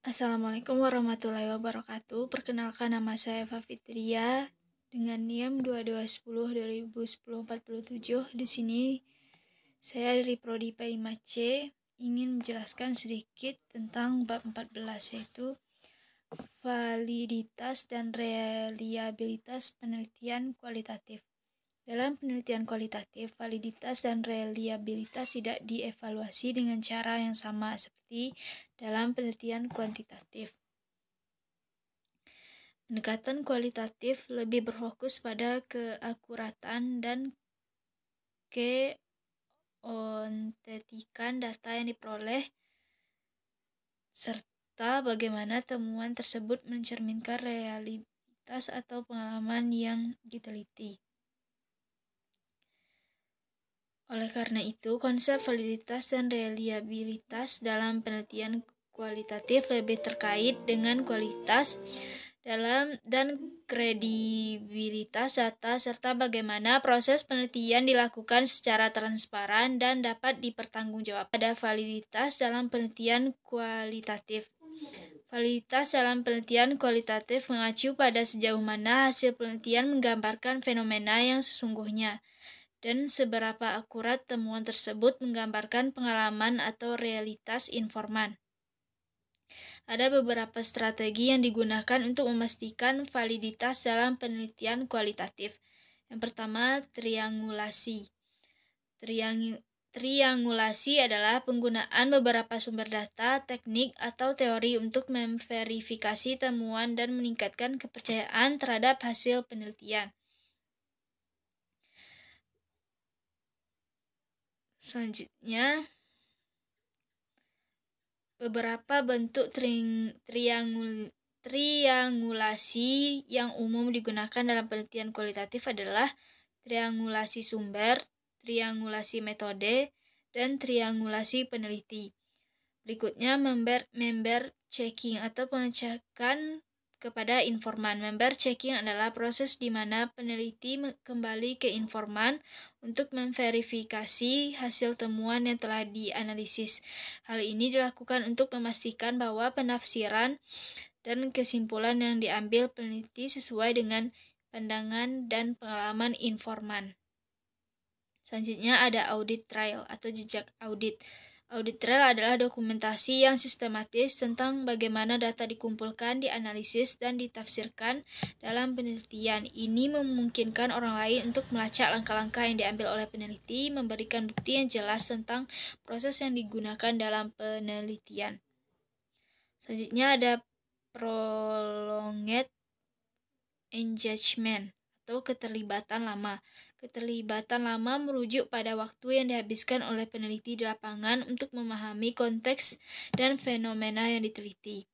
Assalamualaikum warahmatullahi wabarakatuh. Perkenalkan, nama saya Eva Fitria dengan NIM 2210-2010-47. Di sini saya dari Prodi P5C ingin menjelaskan sedikit tentang bab 14, yaitu validitas dan reliabilitas penelitian kualitatif. Dalam penelitian kualitatif, validitas dan reliabilitas tidak dievaluasi dengan cara yang sama seperti dalam penelitian kuantitatif. Pendekatan kualitatif lebih berfokus pada keakuratan dan keontentikan data yang diperoleh, serta bagaimana temuan tersebut mencerminkan realitas atau pengalaman yang diteliti. Oleh karena itu, konsep validitas dan reliabilitas dalam penelitian kualitatif lebih terkait dengan kualitas dan kredibilitas data serta bagaimana proses penelitian dilakukan secara transparan dan dapat dipertanggungjawabkan. Ada validitas dalam penelitian kualitatif. Validitas dalam penelitian kualitatif mengacu pada sejauh mana hasil penelitian menggambarkan fenomena yang sesungguhnya dan seberapa akurat temuan tersebut menggambarkan pengalaman atau realitas informan. Ada beberapa strategi yang digunakan untuk memastikan validitas dalam penelitian kualitatif. Yang pertama, triangulasi. Triangulasi adalah penggunaan beberapa sumber data, teknik, atau teori untuk memverifikasi temuan dan meningkatkan kepercayaan terhadap hasil penelitian. Selanjutnya, beberapa bentuk triangulasi yang umum digunakan dalam penelitian kualitatif adalah triangulasi sumber, triangulasi metode, dan triangulasi peneliti. Berikutnya, member checking atau pengecekan kepada informan. Member checking adalah proses di mana peneliti kembali ke informan untuk memverifikasi hasil temuan yang telah dianalisis. Hal ini dilakukan untuk memastikan bahwa penafsiran dan kesimpulan yang diambil peneliti sesuai dengan pandangan dan pengalaman informan. Selanjutnya ada audit trail atau jejak audit. Audit trail adalah dokumentasi yang sistematis tentang bagaimana data dikumpulkan, dianalisis, dan ditafsirkan dalam penelitian. Ini memungkinkan orang lain untuk melacak langkah-langkah yang diambil oleh peneliti, memberikan bukti yang jelas tentang proses yang digunakan dalam penelitian. Selanjutnya ada prolonged engagement atau keterlibatan lama. Keterlibatan lama merujuk pada waktu yang dihabiskan oleh peneliti di lapangan untuk memahami konteks dan fenomena yang diteliti.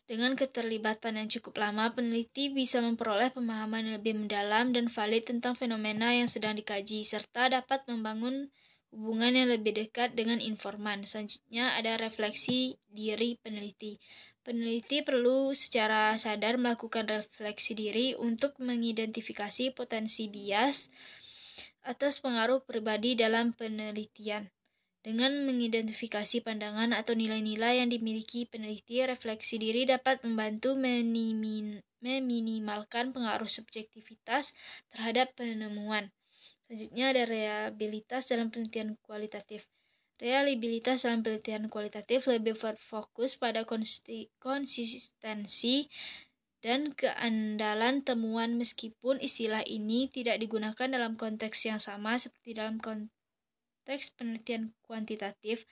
Dengan keterlibatan yang cukup lama, peneliti bisa memperoleh pemahaman yang lebih mendalam dan valid tentang fenomena yang sedang dikaji, serta dapat membangun hubungan yang lebih dekat dengan informan. Selanjutnya ada refleksi diri peneliti. Peneliti perlu secara sadar melakukan refleksi diri untuk mengidentifikasi potensi bias atas pengaruh pribadi dalam penelitian. Dengan mengidentifikasi pandangan atau nilai-nilai yang dimiliki peneliti, refleksi diri dapat membantu meminimalkan pengaruh subjektivitas terhadap penemuan. Selanjutnya ada reliabilitas dalam penelitian kualitatif. Reliabilitas dalam penelitian kualitatif lebih berfokus pada konsistensi dan keandalan temuan, meskipun istilah ini tidak digunakan dalam konteks yang sama seperti dalam konteks penelitian kuantitatif.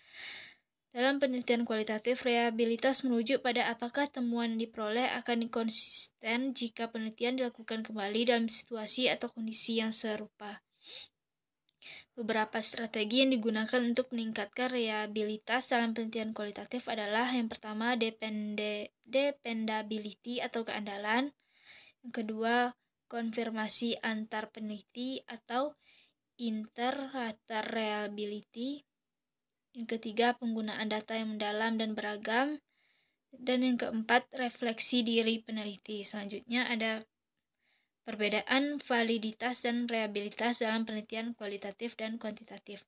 Dalam penelitian kualitatif, reliabilitas merujuk pada apakah temuan yang diperoleh akan konsisten jika penelitian dilakukan kembali dalam situasi atau kondisi yang serupa. Beberapa strategi yang digunakan untuk meningkatkan reliabilitas dalam penelitian kualitatif adalah yang pertama, dependability atau keandalan. Yang kedua, konfirmasi antar peneliti atau inter-rater reliability. Yang ketiga, penggunaan data yang mendalam dan beragam. Dan yang keempat, refleksi diri peneliti. Selanjutnya ada perbedaan validitas dan reliabilitas dalam penelitian kualitatif dan kuantitatif.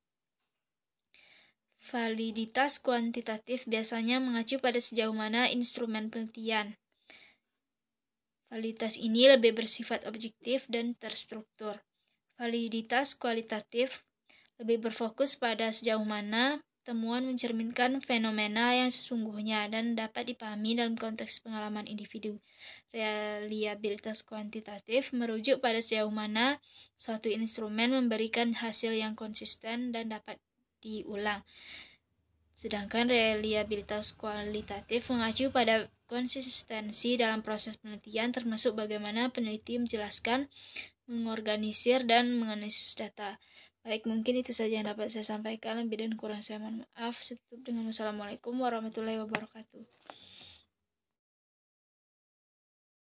Validitas kuantitatif biasanya mengacu pada sejauh mana instrumen penelitian. Validitas ini lebih bersifat objektif dan terstruktur. Validitas kualitatif lebih berfokus pada sejauh mana temuan mencerminkan fenomena yang sesungguhnya dan dapat dipahami dalam konteks pengalaman individu. Reliabilitas kuantitatif merujuk pada sejauh mana suatu instrumen memberikan hasil yang konsisten dan dapat diulang. Sedangkan reliabilitas kualitatif mengacu pada konsistensi dalam proses penelitian, termasuk bagaimana peneliti menjelaskan, mengorganisir, dan menganalisis data. Baik, mungkin itu saja yang dapat saya sampaikan. Lebih dan kurang saya mohon maaf. Saya tutup dengan wassalamualaikum warahmatullahi wabarakatuh.